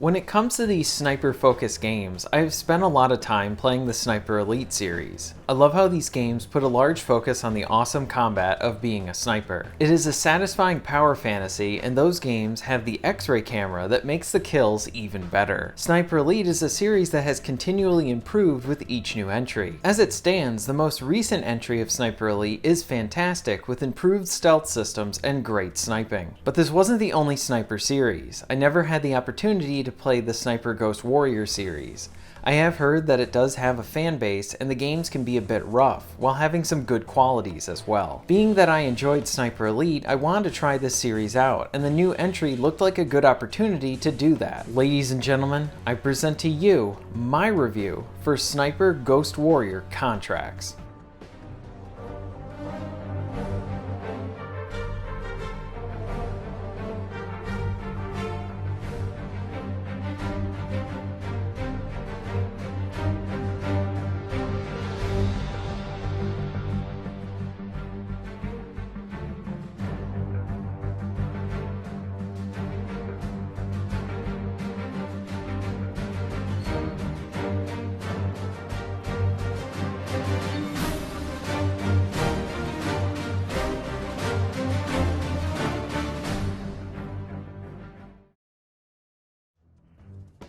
When it comes to these sniper-focused games, I've spent a lot of time playing the Sniper Elite series. I love how these games put a large focus on the awesome combat of being a sniper. It is a satisfying power fantasy, and those games have the X-ray camera that makes the kills even better. Sniper Elite is a series that has continually improved with each new entry. As it stands, the most recent entry of Sniper Elite is fantastic with improved stealth systems and great sniping. But this wasn't the only sniper series. I never had the opportunity to play the Sniper Ghost Warrior series. I have heard that it does have a fan base and the games can be a bit rough, while having some good qualities as well. Being that I enjoyed Sniper Elite, I wanted to try this series out, and the new entry looked like a good opportunity to do that. Ladies and gentlemen, I present to you my review for Sniper Ghost Warrior Contracts.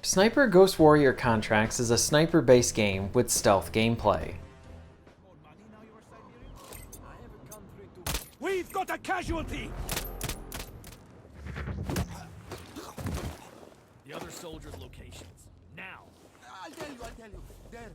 Sniper Ghost Warrior Contracts is a sniper-based game with stealth gameplay. We've got a casualty! The other soldiers' locations. Now! I'll tell you. There.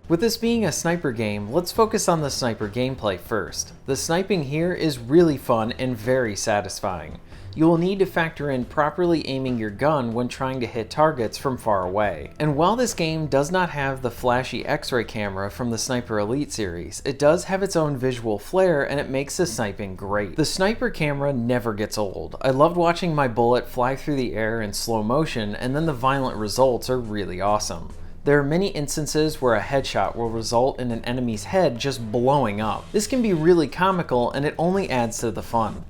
With this being a sniper game, let's focus on the sniper gameplay first. The sniping here is really fun and very satisfying. You will need to factor in properly aiming your gun when trying to hit targets from far away. And while this game does not have the flashy X-ray camera from the Sniper Elite series, it does have its own visual flair and it makes the sniping great. The sniper camera never gets old. I loved watching my bullet fly through the air in slow motion, and then the violent results are really awesome. There are many instances where a headshot will result in an enemy's head just blowing up. This can be really comical and it only adds to the fun.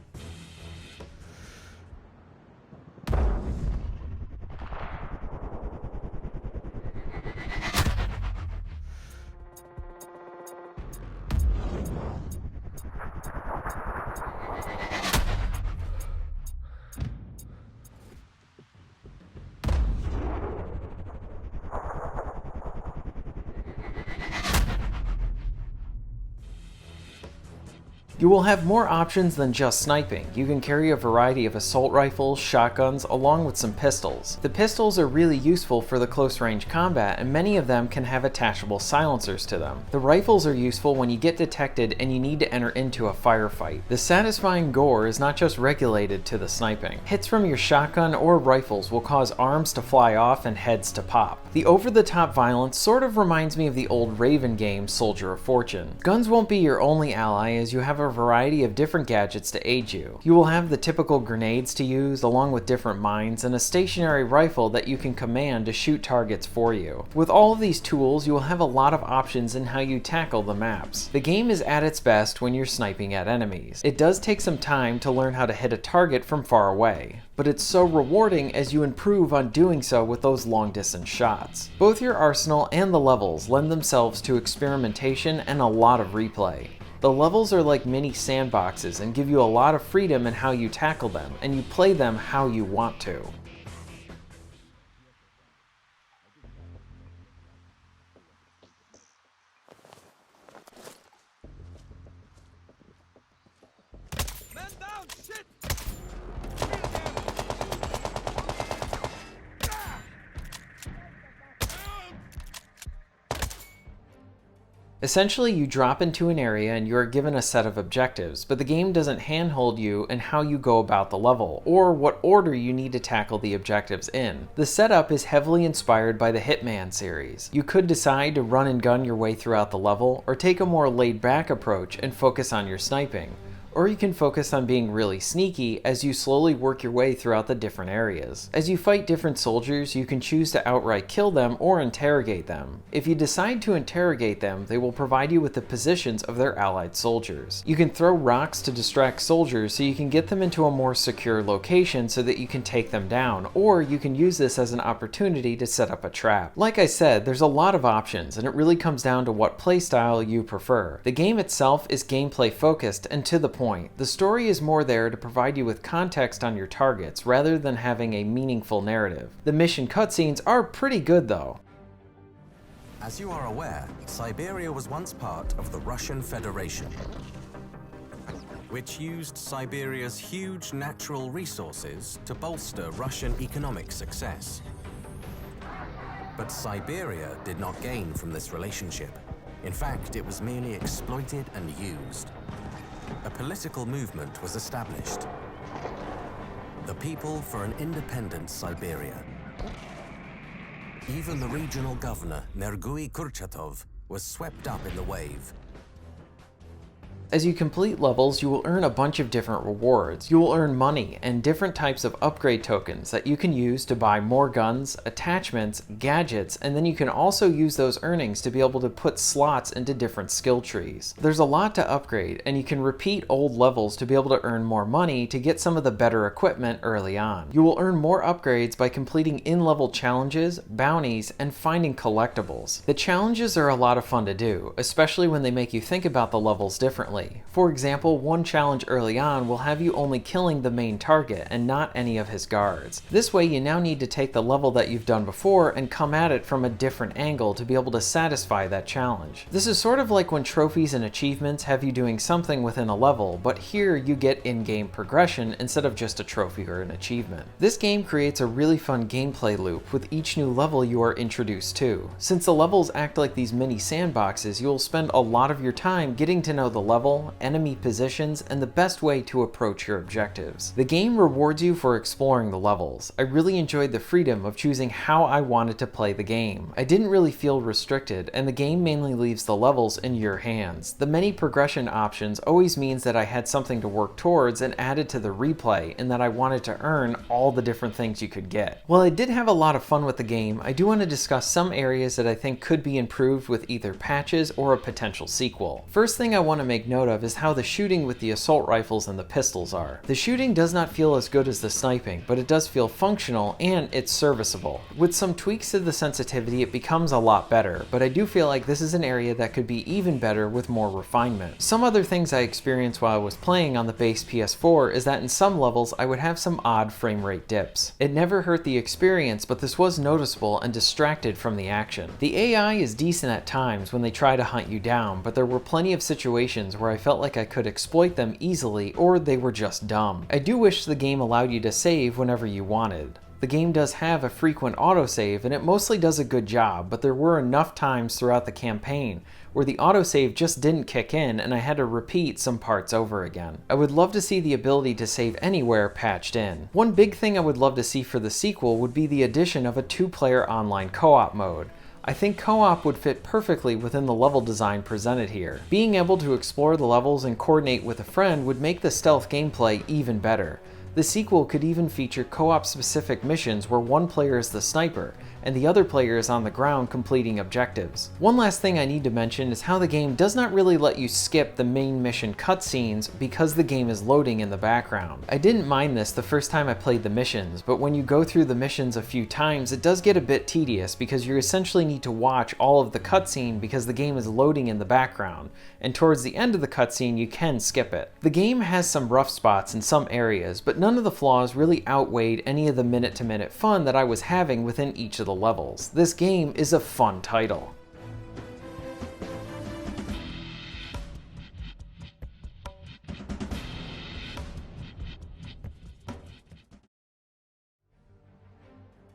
You will have more options than just sniping. You can carry a variety of assault rifles, shotguns, along with some pistols. The pistols are really useful for the close range combat, and many of them can have attachable silencers to them. The rifles are useful when you get detected and you need to enter into a firefight. The satisfying gore is not just regulated to the sniping. Hits from your shotgun or rifles will cause arms to fly off and heads to pop. The over-the-top violence sort of reminds me of the old Raven game, Soldier of Fortune. Guns won't be your only ally, as you have a variety of different gadgets to aid you. You will have the typical grenades to use, along with different mines, and a stationary rifle that you can command to shoot targets for you. With all of these tools, you will have a lot of options in how you tackle the maps. The game is at its best when you're sniping at enemies. It does take some time to learn how to hit a target from far away, but it's so rewarding as you improve on doing so with those long distance shots. Both your arsenal and the levels lend themselves to experimentation and a lot of replay. The levels are like mini sandboxes and give you a lot of freedom in how you tackle them, and you play them how you want to. Man down! Shit! Essentially, you drop into an area and you are given a set of objectives, but the game doesn't handhold you in how you go about the level, or what order you need to tackle the objectives in. The setup is heavily inspired by the Hitman series. You could decide to run and gun your way throughout the level, or take a more laid-back approach and focus on your sniping. or you can focus on being really sneaky as you slowly work your way throughout the different areas. As you fight different soldiers, you can choose to outright kill them or interrogate them. If you decide to interrogate them, they will provide you with the positions of their allied soldiers. You can throw rocks to distract soldiers so you can get them into a more secure location so that you can take them down, or you can use this as an opportunity to set up a trap. Like I said, there's a lot of options, and it really comes down to what playstyle you prefer. The game itself is gameplay focused and to the point. The story is more there to provide you with context on your targets rather than having a meaningful narrative. The mission cutscenes are pretty good though. As you are aware, Siberia was once part of the Russian Federation, which used Siberia's huge natural resources to bolster Russian economic success. But Siberia did not gain from this relationship. In fact, it was merely exploited and used. A political movement was established. The People for an Independent Siberia. Even the regional governor, Nergui Kurchatov, was swept up in the wave. As you complete levels, you will earn a bunch of different rewards. You will earn money and different types of upgrade tokens that you can use to buy more guns, attachments, gadgets, and then you can also use those earnings to be able to put slots into different skill trees. There's a lot to upgrade, and you can repeat old levels to be able to earn more money to get some of the better equipment early on. You will earn more upgrades by completing in-level challenges, bounties, and finding collectibles. The challenges are a lot of fun to do, especially when they make you think about the levels differently. For example, one challenge early on will have you only killing the main target and not any of his guards. This way you now need to take the level that you've done before and come at it from a different angle to be able to satisfy that challenge. This is sort of like when trophies and achievements have you doing something within a level, but here you get in-game progression instead of just a trophy or an achievement. This game creates a really fun gameplay loop with each new level you are introduced to. Since the levels act like these mini sandboxes, you will spend a lot of your time getting to know the level, enemy positions, and the best way to approach your objectives. The game rewards you for exploring the levels. I really enjoyed the freedom of choosing how I wanted to play the game. I didn't really feel restricted, and the game mainly leaves the levels in your hands. The many progression options always means that I had something to work towards and added to the replay, and that I wanted to earn all the different things you could get. While I did have a lot of fun with the game, I do want to discuss some areas that I think could be improved with either patches or a potential sequel. First thing I want to make note of is how the shooting with the assault rifles and the pistols are. The shooting does not feel as good as the sniping, but it does feel functional and it's serviceable. With some tweaks to the sensitivity, it becomes a lot better, but I do feel like this is an area that could be even better with more refinement. Some other things I experienced while I was playing on the base PS4 is that in some levels I would have some odd frame rate dips. It never hurt the experience, but this was noticeable and distracted from the action. The AI is decent at times when they try to hunt you down, but there were plenty of situations where I felt like I could exploit them easily, or they were just dumb. I do wish the game allowed you to save whenever you wanted. The game does have a frequent autosave, and it mostly does a good job, but there were enough times throughout the campaign where the autosave just didn't kick in and I had to repeat some parts over again. I would love to see the ability to save anywhere patched in. One big thing I would love to see for the sequel would be the addition of a 2-player online co-op mode. I think co-op would fit perfectly within the level design presented here. Being able to explore the levels and coordinate with a friend would make the stealth gameplay even better. The sequel could even feature co-op specific missions where one player is the sniper and the other player is on the ground completing objectives. One last thing I need to mention is how the game does not really let you skip the main mission cutscenes because the game is loading in the background. I didn't mind this the first time I played the missions, but when you go through the missions a few times, it does get a bit tedious because you essentially need to watch all of the cutscene because the game is loading in the background, and towards the end of the cutscene you can skip it. The game has some rough spots in some areas, but none of the flaws really outweighed any of the minute-to-minute fun that I was having within each of the levels. This game is a fun title.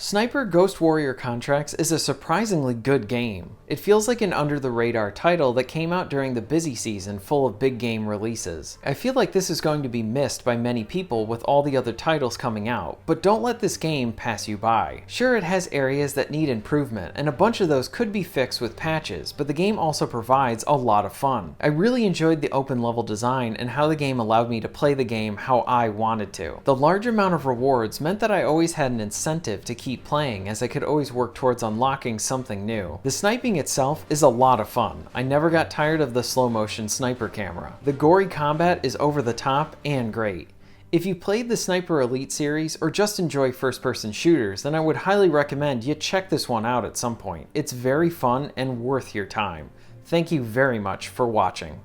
Sniper Ghost Warrior Contracts is a surprisingly good game. It feels like an under-the-radar title that came out during the busy season full of big game releases. I feel like this is going to be missed by many people with all the other titles coming out, but don't let this game pass you by. Sure, it has areas that need improvement, and a bunch of those could be fixed with patches, but the game also provides a lot of fun. I really enjoyed the open level design and how the game allowed me to play the game how I wanted to. The large amount of rewards meant that I always had an incentive to keep playing, as I could always work towards unlocking something new. The sniping itself is a lot of fun. I never got tired of the slow motion sniper camera. The gory combat is over the top and great. If you played the Sniper Elite series or just enjoy first-person shooters, then I would highly recommend you check this one out at some point. It's very fun and worth your time. Thank you very much for watching.